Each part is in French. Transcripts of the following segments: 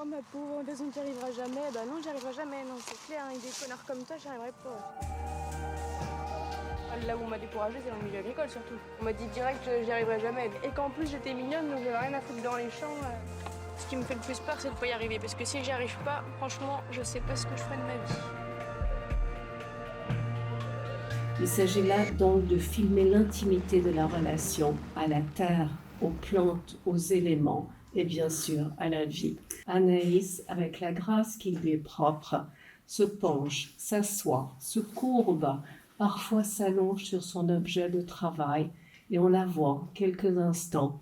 Oh ma pauvre, de toute façon tu n'y arriveras jamais. Bah non, j'y arriverai jamais, non, c'est clair, avec des connards comme toi, j'y arriverai pas. Là où on m'a découragée, c'est dans le milieu agricole surtout. On m'a dit direct que j'y arriverai jamais. Et qu'en plus j'étais mignonne, donc j'avais rien à foutre dans les champs. Ce qui me fait le plus peur, c'est de pas y arriver. Parce que si j'y arrive pas, franchement, je sais pas ce que je ferai de ma vie. Il s'agit là donc de filmer l'intimité de la relation à la terre, aux plantes, aux éléments et bien sûr à la vie. Anaïs, avec la grâce qui lui est propre, se penche, s'assoit, se courbe, parfois s'allonge sur son objet de travail et on la voit quelques instants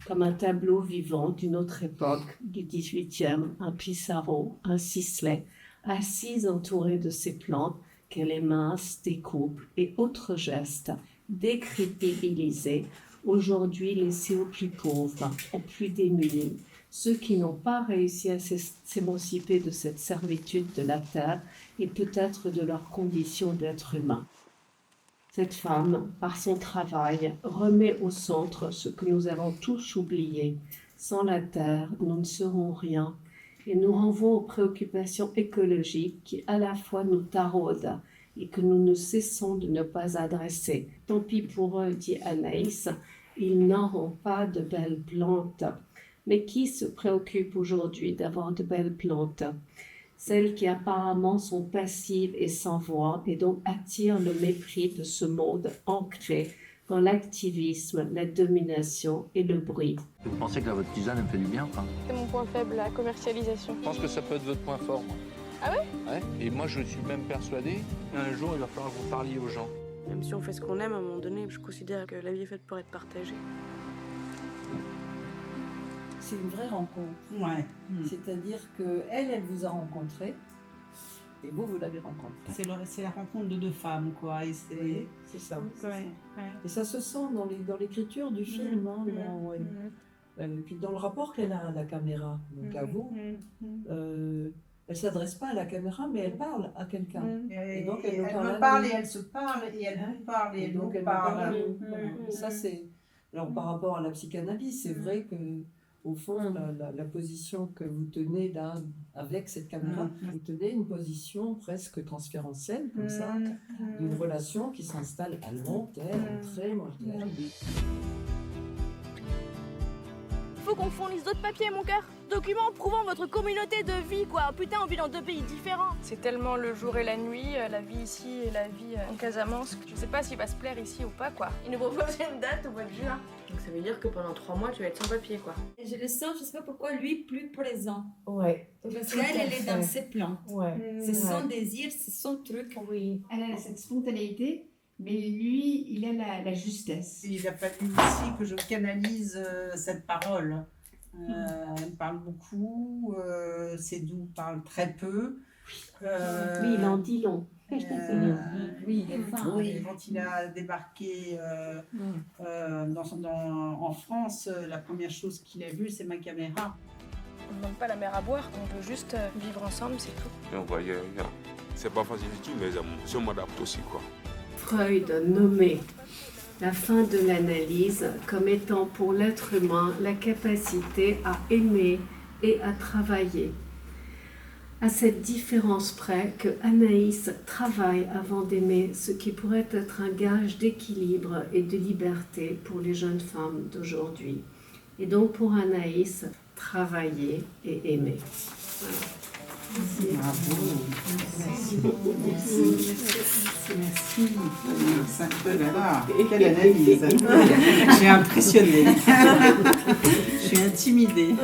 comme un tableau vivant d'une autre époque, du XVIIIe, un Pissarro, un Sisley, assise entourée de ces plantes qu'elle émince, découpe et autres gestes décrédibilisés, aujourd'hui laissés aux plus pauvres, aux plus démunis, ceux qui n'ont pas réussi à s'émanciper de cette servitude de la terre et peut-être de leur condition d'être humain. Cette femme, par son travail, remet au centre ce que nous avons tous oublié. Sans la terre, nous ne serons rien. Et nous renvoie aux préoccupations écologiques qui à la fois nous taraudent et que nous ne cessons de ne pas adresser. Tant pis pour eux, dit Anaïs, ils n'auront pas de belles plantes. Mais qui se préoccupe aujourd'hui d'avoir de belles plantes ? Celles qui apparemment sont passives et sans voix et donc attirent le mépris de ce monde ancré dans l'activisme, la domination et le bruit. Vous pensez que votre tisane elle me fait du bien, quoi ? C'est mon point faible, la commercialisation. Je pense que ça peut être votre point fort, moi. Ah ouais ? Ouais. Et moi, je suis même persuadé qu'un jour, il va falloir que vous parliez aux gens. Même si on fait ce qu'on aime, à un moment donné, je considère que la vie est faite pour être partagée. C'est une vraie rencontre. Ouais. C'est-à-dire qu'elle vous a rencontré et vous l'avez rencontré. C'est la rencontre de deux femmes, quoi. Et c'est... Oui, c'est ça. Ouais. Et ça se sent dans l'écriture du film. Hein, et puis dans le rapport qu'elle a à la caméra, donc à vous, elle ne s'adresse pas à la caméra, mais elle parle à quelqu'un. Et donc elle me me parle et elle se parle, et elle vous parle et elle donc nous elle parle. Ça, c'est... Alors par rapport à la psychanalyse, c'est vrai que au fond, la position que vous tenez là, avec cette caméra, vous tenez une position presque transférentielle, comme ça, d'une relation qui s'installe à long terme, très long terme. Faut qu'on fournisse d'autres papiers, mon cœur. Documents prouvant votre communauté de vie, quoi. Putain, on vit dans deux pays différents. C'est tellement le jour et la nuit, la vie ici et la vie en Casamance. Je sais pas s'il va se plaire ici ou pas, quoi. Il nous propose une date au mois de juin. Donc ça veut dire que pendant 3 mois, tu vas être sans papier, quoi. Je le sens, je sais pas pourquoi, lui, plus présent. Ouais. Parce qu'elle, elle est dans ses plans. Ouais. C'est son désir, c'est son truc. Oui. Elle a cette spontanéité, mais lui, il a la justesse. Il a fallu aussi que je canalise cette parole. Elle parle beaucoup, c'est doux, parle très peu. Oui, il en dit long. Oui, il est fin. Oui, quand il a débarqué en France, la première chose qu'il a vue, c'est ma caméra. On ne demande pas la mer à boire, on veut juste vivre ensemble, c'est tout. Donc, voyez, c'est pas facile du tout, mais je m'adapte aussi, quoi. Freud nommait la fin de l'analyse comme étant pour l'être humain la capacité à aimer et à travailler. À cette différence près que Anaïs travaille avant d'aimer, ce qui pourrait être un gage d'équilibre et de liberté pour les jeunes femmes d'aujourd'hui. Et donc pour Anaïs, travailler et aimer. Voilà. Bravo. Merci beaucoup. Merci. Quelle analyse. Je suis impressionnée. Je suis intimidée.